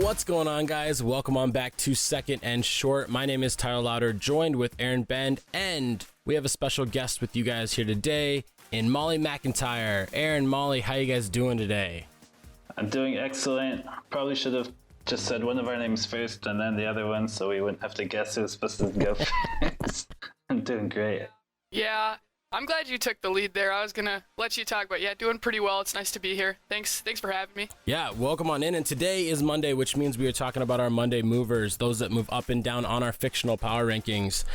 What's going on, guys? Welcome on back to Second and Short. My name is Tyler Lauder, joined with Aaron Bend, and we have a special guest with you guys here today in Molly McIntyre. Aaron, Molly, how you guys doing today? I'm doing excellent. Probably should have just said one of our names first and then the other one so we wouldn't have to guess who's supposed to go first. I'm doing great. Yeah, I'm glad you took the lead there. I was going to let you talk, but yeah, doing pretty well. It's nice to be here. Thanks for having me. Yeah, welcome on in. And today is Monday, which means we are talking about our Monday movers, those that move up and down on our fictional power rankings.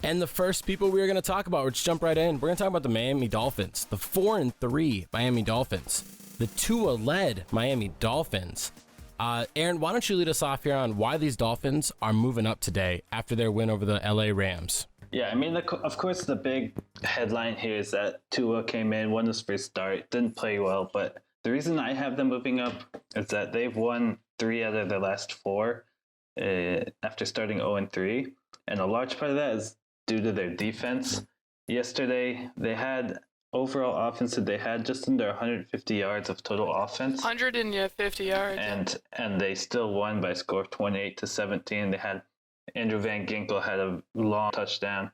And the first people we are going to talk about, let's jump right in. We're going to talk about the Miami Dolphins, the 4-3 Miami Dolphins, the Tua-led Miami Dolphins. Aaron, why don't you lead us off here on why these Dolphins are moving up today after their win over the LA Rams? Yeah, I mean, of course, the big headline here is that Tua came in, won his first start, didn't play well. But the reason I have them moving up is that they've won 3 out of their last 4 after starting 0-3. And a large part of that is due to their defense. Yesterday, they had overall offense that they had just under 150 yards of total offense. 150 yards. And they still won by a score of 28-17. They had Andrew Van Ginkel had a long touchdown.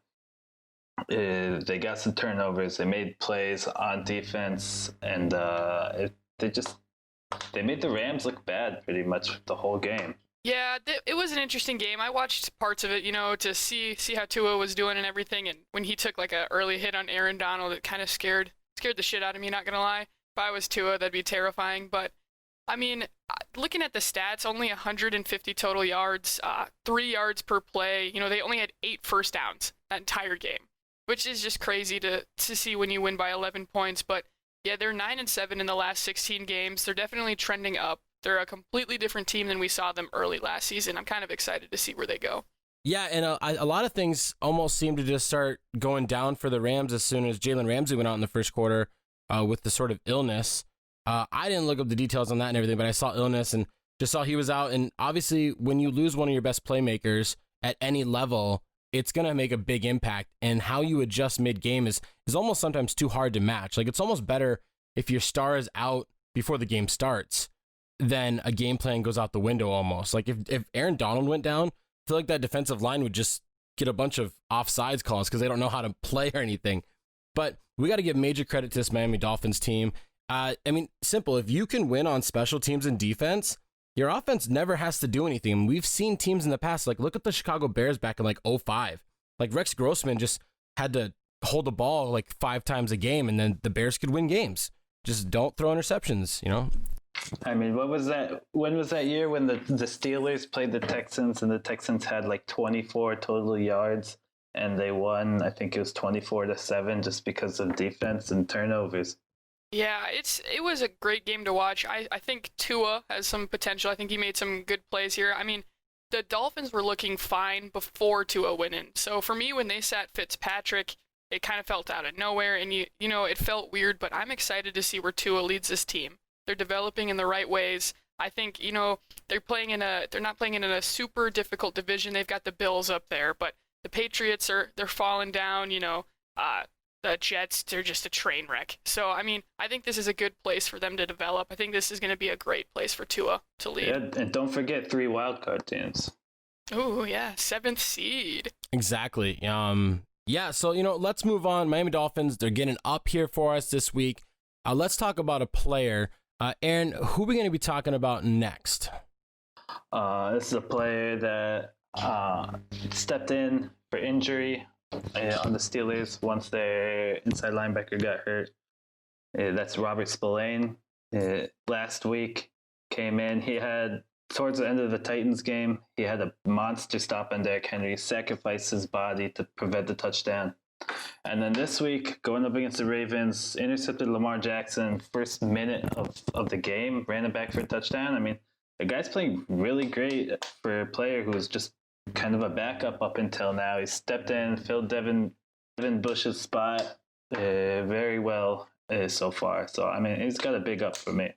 They got some turnovers. They made plays on defense, and they made the Rams look bad pretty much the whole game. Yeah, it was an interesting game. I watched parts of it, to see how Tua was doing and everything. And when he took like an early hit on Aaron Donald, it kind of scared the shit out of me. Not gonna lie, if I was Tua, that'd be terrifying. But I mean, looking at the stats, only 150 total yards, 3 yards per play. They only had 8 first downs that entire game, which is just crazy to see when you win by 11 points. But yeah, they're 9-7 in the last 16 games. They're definitely trending up. They're a completely different team than we saw them early last season. I'm kind of excited to see where they go. Yeah, and a lot of things almost seem to just start going down for the Rams as soon as Jalen Ramsey went out in the first quarter with the sort of illness. I didn't look up the details on that and everything, but I saw illness and just saw he was out. And obviously, when you lose one of your best playmakers at any level, it's going to make a big impact. And how you adjust mid-game is almost sometimes too hard to match. Like, it's almost better if your star is out before the game starts than a game plan goes out the window almost. Like, if Aaron Donald went down, I feel like that defensive line would just get a bunch of offsides calls because they don't know how to play or anything. But we got to give major credit to this Miami Dolphins team. I mean, simple. If you can win on special teams and defense, your offense never has to do anything. We've seen teams in the past, like look at the Chicago Bears back in like 2005. Like Rex Grossman just had to hold the ball like 5 times a game, and then the Bears could win games. Just don't throw interceptions, I mean, what was that? When was that year when the Steelers played the Texans and the Texans had like 24 total yards and they won? I think it was 24-7 just because of defense and turnovers. Yeah, it was a great game to watch. I think Tua has some potential. I think he made some good plays here. I mean, the Dolphins were looking fine before Tua went in. So for me, when they sat Fitzpatrick, it kind of felt out of nowhere, and it felt weird. But I'm excited to see where Tua leads this team. They're developing in the right ways. I think they're not playing in a super difficult division. They've got the Bills up there, but the Patriots they're falling down. The Jets, they're just a train wreck. So, I mean, I think this is a good place for them to develop. I think this is going to be a great place for Tua to lead. Yeah, and don't forget 3 wildcard teams. Oh, yeah, 7th seed. Exactly. Yeah, so, let's move on. Miami Dolphins, they're getting up here for us this week. Let's talk about a player. Aaron, who are we going to be talking about next? This is a player that stepped in for injury on the Steelers once their inside linebacker got hurt. That's Robert Spillane. Last week came in. He had, towards the end of the Titans game, he had a monster stop on Derrick Henry, sacrificed his body to prevent the touchdown. And then this week, going up against the Ravens, intercepted Lamar Jackson first minute of the game, ran it back for a touchdown. I mean, the guy's playing really great for a player who was just kind of a backup up until now. He stepped in, filled Devin Bush's spot very well so far. So, I mean, he's got a big up for me.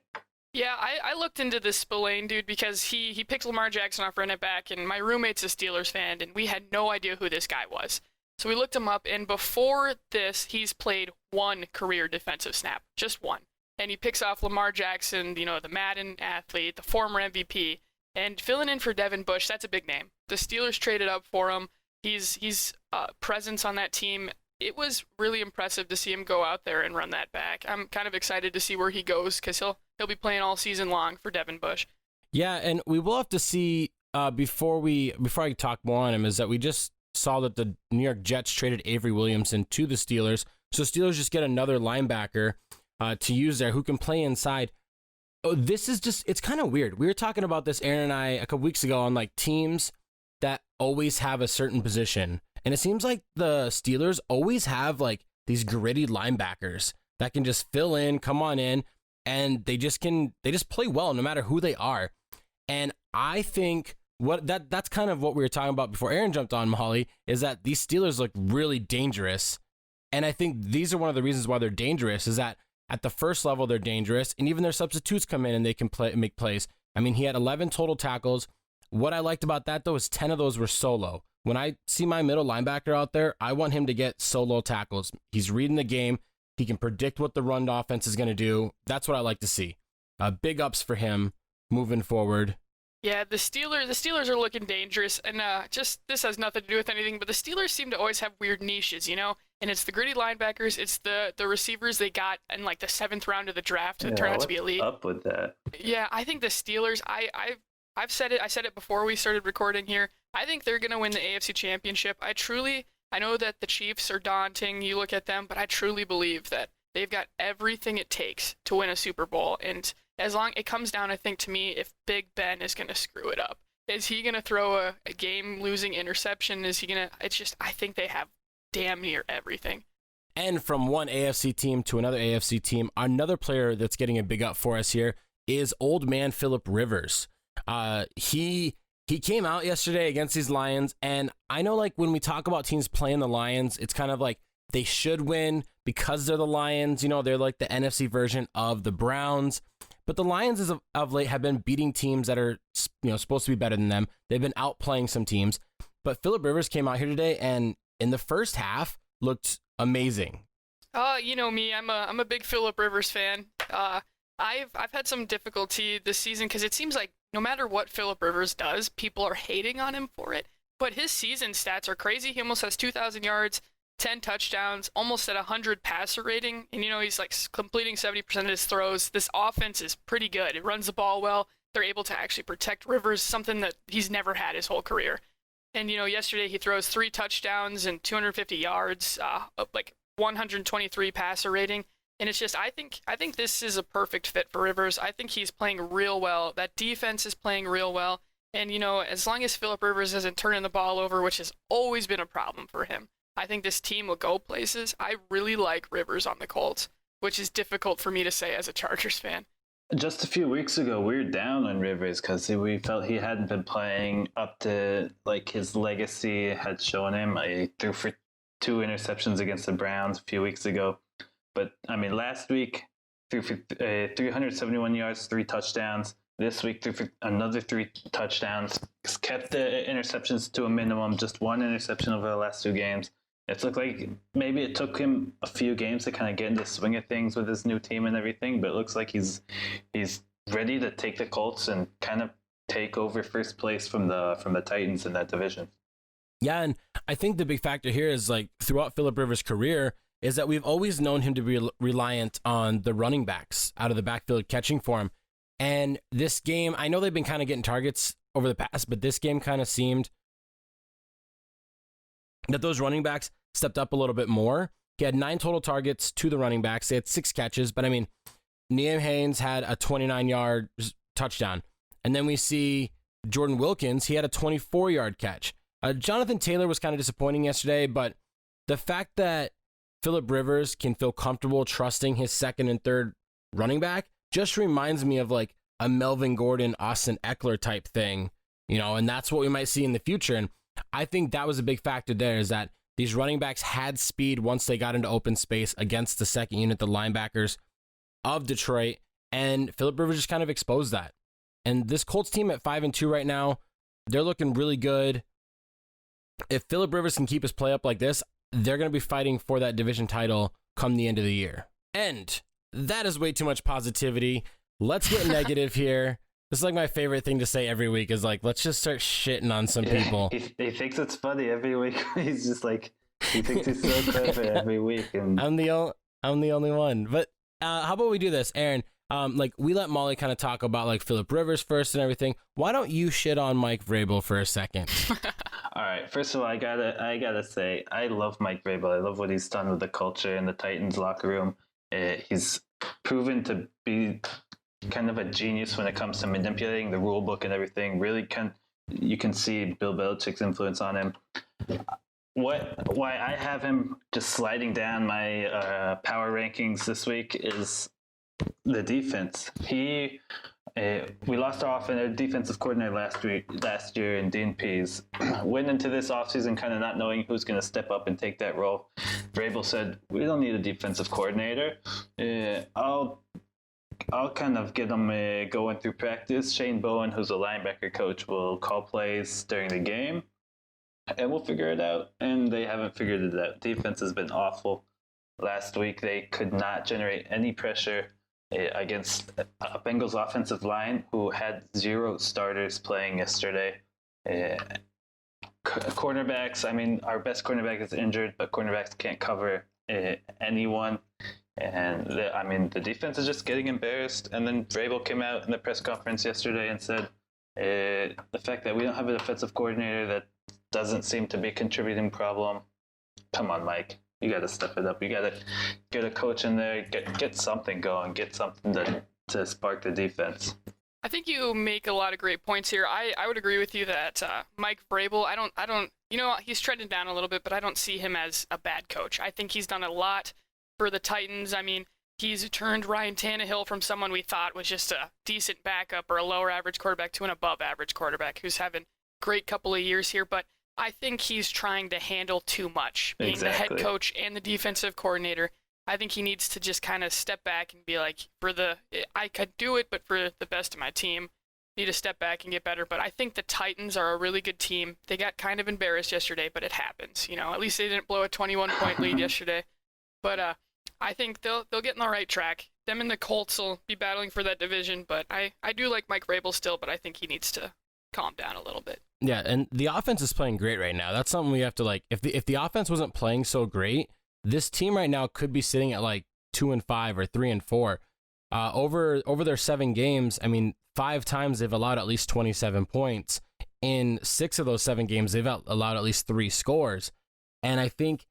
Yeah, I looked into this Spillane dude because he picked Lamar Jackson off running back, and my roommate's a Steelers fan, and we had no idea who this guy was. So we looked him up, and before this, he's played 1 career defensive snap, just 1. And he picks off Lamar Jackson, the Madden athlete, the former MVP, And filling in for Devin Bush, that's a big name. The Steelers traded up for him. He's presence on that team. It was really impressive to see him go out there and run that back. I'm kind of excited to see where he goes because he'll be playing all season long for Devin Bush. Yeah, and we will have to see before I talk more on him is that we just saw that the New York Jets traded Avery Williamson to the Steelers. So Steelers just get another linebacker to use there who can play inside. Oh, this is just, it's kind of weird. We were talking about this, Aaron and I, a couple weeks ago on like teams that always have a certain position. And it seems like the Steelers always have like these gritty linebackers that can just fill in, come on in, and they just play well no matter who they are. And I think that's kind of what we were talking about before Aaron jumped on, Molly, is that these Steelers look really dangerous. And I think these are one of the reasons why they're dangerous is that at the first level, they're dangerous. And even their substitutes come in and they can make plays. I mean, he had 11 total tackles. What I liked about that, though, is 10 of those were solo. When I see my middle linebacker out there, I want him to get solo tackles. He's reading the game. He can predict what the run offense is going to do. That's what I like to see. Big ups for him moving forward. Yeah, the Steelers are looking dangerous, and just this has nothing to do with anything, but the Steelers seem to always have weird niches, and it's the gritty linebackers, it's the receivers they got in like the 7th round of the draft that turned out to be elite. What's up with that? Yeah, I think the Steelers, I've said it, I said it before we started recording here, I think they're going to win the AFC Championship. I know that the Chiefs are daunting, you look at them, but I truly believe that they've got everything it takes to win a Super Bowl, and as long it comes down, I think, to me, if Big Ben is going to screw it up. Is he going to throw a game-losing interception? Is he going to... It's just, I think they have damn near everything. And from one AFC team to another AFC team, another player that's getting a big up for us here is old man Phillip Rivers. He came out yesterday against these Lions, and I know like when we talk about teams playing the Lions, it's kind of like they should win because they're the Lions. They're like the NFC version of the Browns. But the Lions, as of late, have been beating teams that are, supposed to be better than them. They've been outplaying some teams. But Phillip Rivers came out here today, and in the first half, looked amazing. You know me, I'm a big Phillip Rivers fan. I've had some difficulty this season because it seems like no matter what Phillip Rivers does, people are hating on him for it. But his season stats are crazy. He almost has 2,000 yards, 10 touchdowns, almost at 100 passer rating. And, he's like completing 70% of his throws. This offense is pretty good. It runs the ball well. They're able to actually protect Rivers, something that he's never had his whole career. And, yesterday he throws 3 touchdowns and 250 yards, like 123 passer rating. And it's just, I think this is a perfect fit for Rivers. I think he's playing real well. That defense is playing real well. And, as long as Phillip Rivers isn't turning the ball over, which has always been a problem for him, I think this team will go places. I really like Rivers on the Colts, which is difficult for me to say as a Chargers fan. Just a few weeks ago, we were down on Rivers because we felt he hadn't been playing up to like his legacy had shown him. He threw for 2 interceptions against the Browns a few weeks ago. But, last week, threw for 371 yards, 3 touchdowns. This week, threw for another 3 touchdowns. He's kept the interceptions to a minimum, just 1 interception over the last 2 games. It's looked like maybe it took him a few games to kind of get into the swing of things with his new team and everything, but it looks like he's ready to take the Colts and kind of take over first place from the Titans in that division. Yeah, and I think the big factor here is like throughout Phillip Rivers' career is that we've always known him to be reliant on the running backs out of the backfield catching for him. And this game, I know they've been kind of getting targets over the past, but this game kind of seemed that those running backs stepped up a little bit more. He had 9 total targets to the running backs. They had 6 catches, but Nyheim Hines had a 29-yard touchdown. And then we see Jordan Wilkins, he had a 24-yard catch. Jonathan Taylor was kind of disappointing yesterday, but the fact that Phillip Rivers can feel comfortable trusting his second and third running back just reminds me of like a Melvin Gordon, Austin Eckler type thing, and that's what we might see in the future. And I think that was a big factor there is that these running backs had speed once they got into open space against the second unit, the linebackers of Detroit, and Phillip Rivers just kind of exposed that. And this Colts team at 5-2 right now, they're looking really good. If Phillip Rivers can keep his play up like this, they're going to be fighting for that division title come the end of the year. And that is way too much positivity. Let's get negative here. This is like my favorite thing to say every week is like, let's just start shitting on some people. He thinks it's funny every week. He's just like, he thinks he's so clever every week. And I'm the only one. But how about we do this, Aaron? Like we let Molly kind of talk about like Phillip Rivers first and everything. Why don't you shit on Mike Vrabel for a second? All right. First of all, I gotta say, I love Mike Vrabel. I love what he's done with the culture in the Titans locker room. He's proven to be kind of a genius when it comes to manipulating the rule book and everything. Really, you can see Bill Belichick's influence on him. Why I have him just sliding down my power rankings this week is the defense. We lost our defensive coordinator last year in Dean Pease. Went into this offseason kind of not knowing who's going to step up and take that role. Vrabel said, we don't need a defensive coordinator. I'll kind of get them going through practice. Shane Bowen, who's a linebacker coach, will call plays during the game, and we'll figure it out. And they haven't figured it out. Defense has been awful. Last week, they could not generate any pressure against a Bengals offensive line who had 0 starters playing yesterday. Cornerbacks, I mean, our best cornerback is injured, but cornerbacks can't cover anyone. And the defense is just getting embarrassed. And then Vrabel came out in the press conference yesterday and said the fact that we don't have a defensive coordinator, that doesn't seem to be a contributing problem. Come on, Mike. You got to step it up. You got to get a coach in there, get something going, get something to spark the defense. I think you make a lot of great points here. I would agree with you that Mike Vrabel, I don't, he's trending down a little bit, but I don't see him as a bad coach. I think he's done a lot for the Titans. I mean, he's turned Ryan Tannehill from someone we thought was just a decent backup or a lower average quarterback to an above average quarterback who's having a great couple of years here. But I think he's trying to handle too much, being the head coach and the defensive coordinator. I think he needs to just kind of step back and be like, I could do it, but for the best of my team, need to step back and get better. But I think the Titans are a really good team. They got kind of embarrassed yesterday, but it happens. At least they didn't blow a 21-point lead yesterday. But I think they'll get in the right track. Them and the Colts will be battling for that division. But I do like Mike Vrabel still, but I think he needs to calm down a little bit. Yeah, and the offense is playing great right now. That's something we have to like. If the offense wasn't playing so great, this team right now could be sitting at like 2-5 or 3-4. Over their 7 games, I mean, 5 times they've allowed at least 27 points. In 6 of those 7 games, they've allowed at least 3 scores. And I think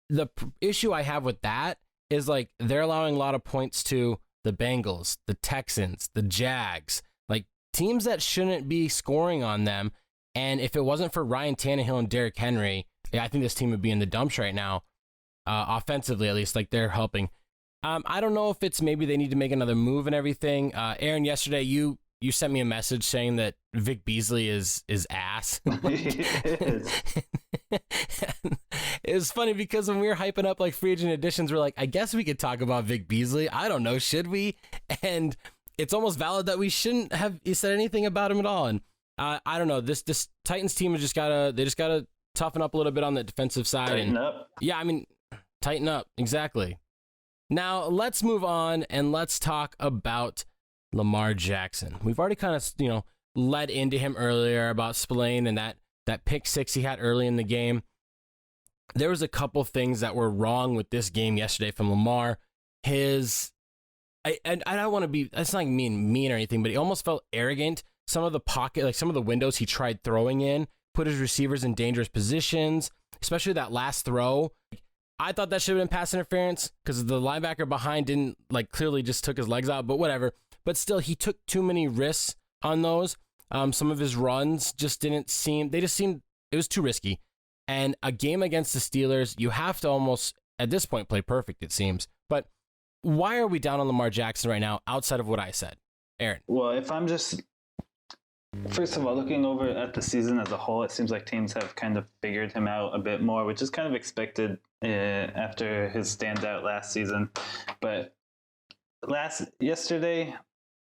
the issue I have with that is like they're allowing a lot of points to the Bengals, the Texans, the Jags, like teams that shouldn't be scoring on them. And if it wasn't for Ryan Tannehill and Derrick Henry, I think this team would be in the dumps right now, offensively at least. Like they're helping. I don't know if it's maybe they need to make another move and everything. Aaron, yesterday you sent me a message saying that Vic Beasley is ass. It was funny because when we were hyping up like free agent additions, we're like, I guess we could talk about Vic Beasley. I don't know, should we? And it's almost valid that we shouldn't have said anything about him at all. And I don't know, this Titans team has just gotta toughen up a little bit on the defensive side. Tighten up. Yeah, I mean, tighten up, exactly. Now let's move on and let's talk about Lamar Jackson. We've already kind of led into him earlier about Spillane and that pick 6 he had early in the game. There was a couple things that were wrong with this game yesterday from Lamar. I don't want to be, that's not mean or anything, but he almost felt arrogant. Some of the pocket, like some of the windows he tried throwing in, put his receivers in dangerous positions, especially that last throw. I thought that should have been pass interference because the linebacker behind didn't clearly just took his legs out, but whatever. But still, he took too many risks on those. Some of his runs just it was too risky. And a game against the Steelers, you have to almost, at this point, play perfect, it seems. But why are we down on Lamar Jackson right now outside of what I said? Aaron. Well, if I'm just, first of all, looking over at the season as a whole, it seems like teams have kind of figured him out a bit more, which is kind of expected after his standout last season. But yesterday,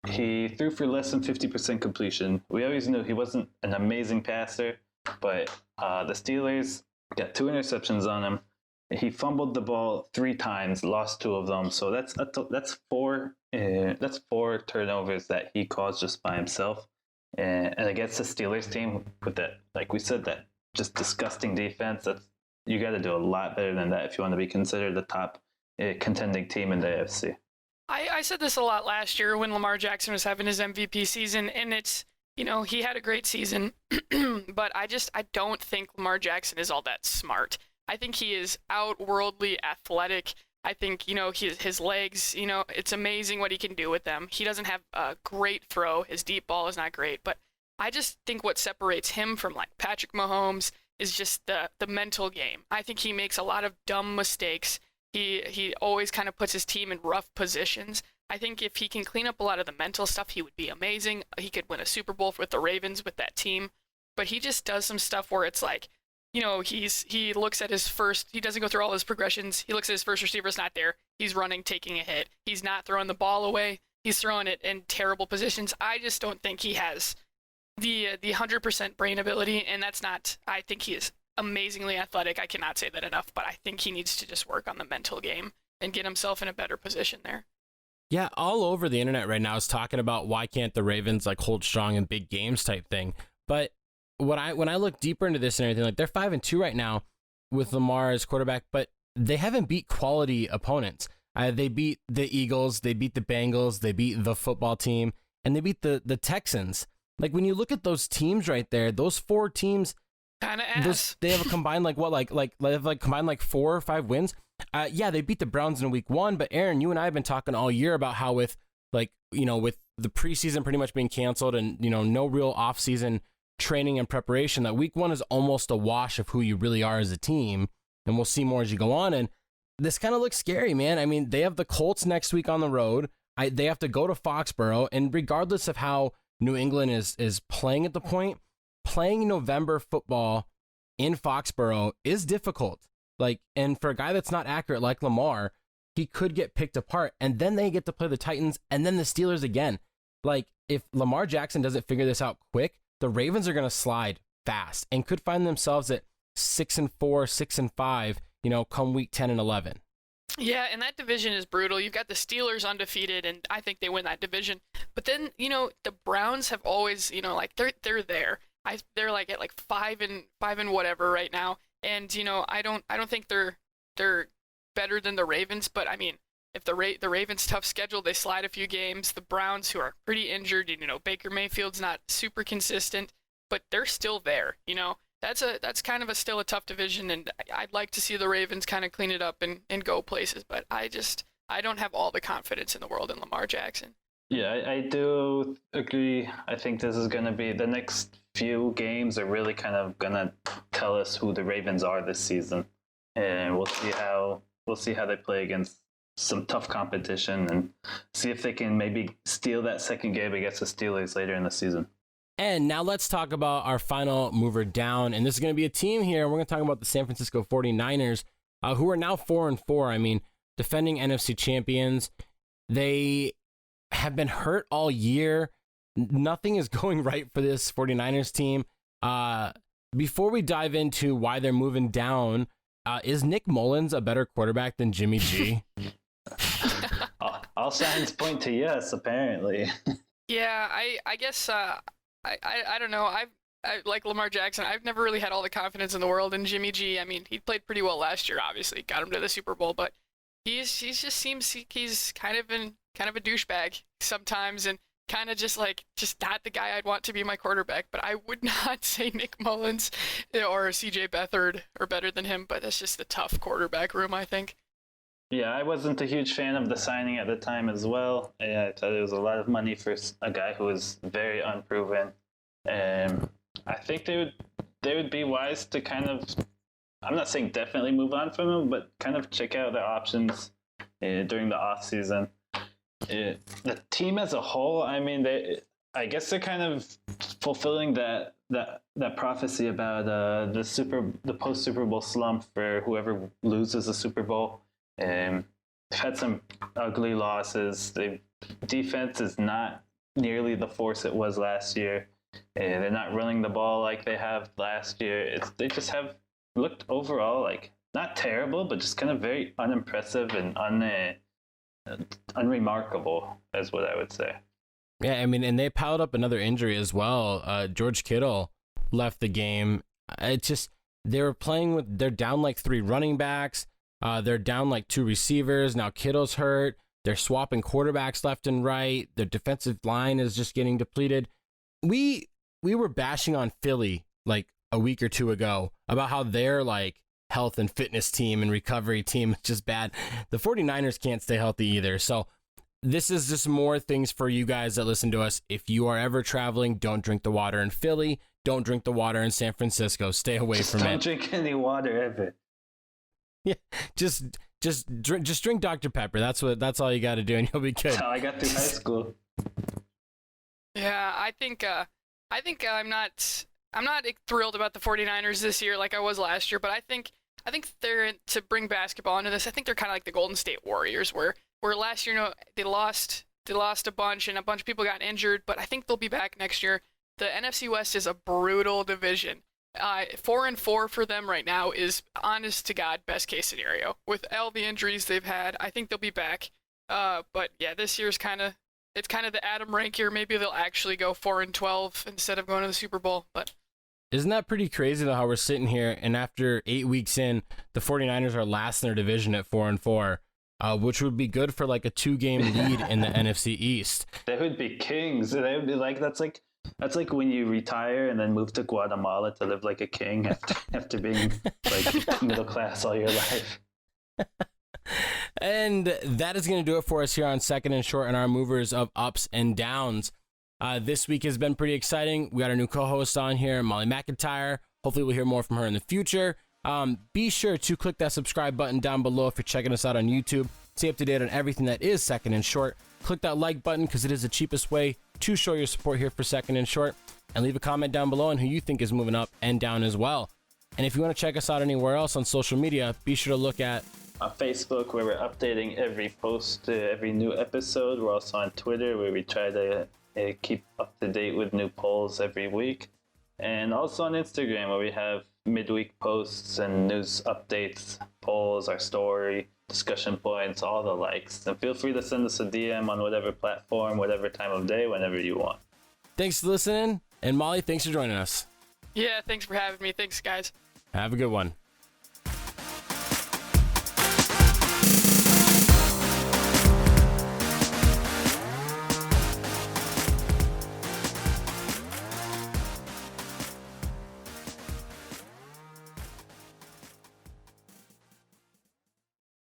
he threw for less than 50% completion. We always knew he wasn't an amazing passer, but the Steelers got 2 interceptions on him. He fumbled the ball 3 times, lost 2 of them. So that's four turnovers that he caused just by himself. And against the Steelers team with that, like we said, that just disgusting defense. You got to do a lot better than that if you want to be considered the top contending team in the AFC. I said this a lot last year when Lamar Jackson was having his MVP season, and it's, he had a great season, but I don't think Lamar Jackson is all that smart. I think he is outworldly athletic. I think, his legs, it's amazing what he can do with them. He doesn't have a great throw. His deep ball is not great, but I just think what separates him from like Patrick Mahomes is just the mental game. I think he makes a lot of dumb mistakes. He always kind of puts his team in rough positions. I think if he can clean up a lot of the mental stuff, he would be amazing. He could win a Super Bowl with the Ravens with that team. But he just does some stuff where it's like, he looks at his first, he doesn't go through all his progressions. He looks at his first receiver, it's not there. He's running, taking a hit. He's not throwing the ball away. He's throwing it in terrible positions. I just don't think he has the 100% brain ability, and that's not, I think he is amazingly athletic. I cannot say that enough, but I think he needs to just work on the mental game and get himself in a better position there. Yeah, all over the internet right now is talking about why can't the Ravens like hold strong in big games type thing. But when I look deeper into this and everything, like they're 5-2 right now with Lamar as quarterback, but they haven't beat quality opponents. They beat the Eagles, they beat the Bengals, they beat the football team, and they beat the Texans. Like when you look at those teams right there, those 4 teams, kind of ass. They have a combined combined 4 or 5 wins. Yeah, they beat the Browns in week 1, but Aaron, you and I have been talking all year about how with the preseason pretty much being canceled and no real off-season training and preparation, that week 1 is almost a wash of who you really are as a team, and we'll see more as you go on. And this kind of looks scary, man. I mean, they have the Colts next week on the road. They have to go to Foxborough, and regardless of how New England is playing at the point, playing November football in Foxborough is difficult. And for a guy that's not accurate like Lamar, he could get picked apart, and then they get to play the Titans and then the Steelers again. Like, if Lamar Jackson doesn't figure this out quick, the Ravens are going to slide fast and could find themselves at 6-4, 6-5, come week 10 and 11. Yeah, and that division is brutal. You've got the Steelers undefeated, and I think they win that division. But then, the Browns have always, they're there. They're like at 5 and whatever right now. And I don't think they're better than the Ravens, but I mean, if the Ravens' tough schedule, they slide a few games. The Browns, who are pretty injured, Baker Mayfield's not super consistent, but they're still there. That's kind of still a tough division, and I'd like to see the Ravens kind of clean it up and go places, but I don't have all the confidence in the world in Lamar Jackson. Yeah, I do agree. I think this is going to be the next few games are really kind of going to tell us who the Ravens are this season, and we'll see how they play against some tough competition and see if they can maybe steal that second game against the Steelers later in the season. And now let's talk about our final mover down, and this is going to be a team here. We're going to talk about the San Francisco 49ers, who are now 4-4. I mean, defending NFC champions. They have been hurt all year. Nothing is going right for this 49ers team. Before we dive into why they're moving down, is Nick Mullins a better quarterback than Jimmy G? All signs point to yes, apparently. Yeah, I guess I don't know. I like Lamar Jackson. I've never really had all the confidence in the world in Jimmy G. I mean, he played pretty well last year. Obviously, got him to the Super Bowl, but he just seems he's kind of a douchebag sometimes, and kind of just not the guy I'd want to be my quarterback. But I would not say Nick Mullins or CJ Beathard are better than him. But that's just the tough quarterback room, I think. Yeah, I wasn't a huge fan of the signing at the time as well. Yeah, I thought it was a lot of money for a guy who was very unproven. And I think they would be wise to kind of, I'm not saying definitely move on from him, but kind of check out their options during the off season. The team as a whole, I mean, I guess they're kind of fulfilling that prophecy about the post Super Bowl slump for whoever loses the Super Bowl. They've had some ugly losses. The defense is not nearly the force it was last year. They're not running the ball like they have last year. They just have looked overall like not terrible, but just kind of very unimpressive and unremarkable, is what I would say. Yeah, I mean, and they piled up another injury as well. George Kittle left the game. It just, they're down like 3 running backs. They're down like 2 receivers. Now Kittle's hurt. They're swapping quarterbacks left and right. Their defensive line is just getting depleted. We were bashing on Philly like a week or 2 ago about how their like health and fitness team and recovery team is just bad. The 49ers can't stay healthy either. So this is just more things for you guys that listen to us. If you are ever traveling, don't drink the water in Philly. Don't drink the water in San Francisco. Stay away from it. Don't drink any water ever. Yeah, just drink Dr. Pepper. That's all you got to do, and you'll be good. That's how I got through high school. Yeah, I think I'm not thrilled about the 49ers this year like I was last year, but I think they're to bring basketball into this. I think they're kind of like the Golden State Warriors, where last year, they lost a bunch and a bunch of people got injured, but I think they'll be back next year. The NFC West is a brutal division. 4-4 for them right now is, honest to God, best case scenario. With all the injuries they've had, I think they'll be back. But yeah, this year's kind of the Adam rank year. Maybe they'll actually go 4-12 instead of going to the Super Bowl. But isn't that pretty crazy though, how we're sitting here and after 8 weeks in, the 49ers are last in their division at 4-4, which would be good for like a 2-game lead in the NFC East. They would be kings. They would be like, that's like when you retire and then move to Guatemala to live like a king after being like middle class all your life. And that is going to do it for us here on Second and Short and our movers of ups and downs. This week has been pretty exciting. We got our new co-host on here, Molly McIntyre. Hopefully we'll hear more from her in the future. Be sure to click that subscribe button down below if you're checking us out on YouTube. Stay up to date on everything that is Second and Short. Click that like button because it is the cheapest way to show your support here for Second and Short. And leave a comment down below on who you think is moving up and down as well. And if you want to check us out anywhere else on social media, be sure to look at Facebook, where we're updating every post, every new episode. We're also on Twitter, where we try to keep up to date with new polls every week. And also on Instagram, where we have midweek posts and news updates, polls, our story, discussion points, all the likes. And feel free to send us a DM on whatever platform, whatever time of day, whenever you want. Thanks for listening. And Molly, thanks for joining us. yeah, thanks for having me. Thanks, guys. Have a good one.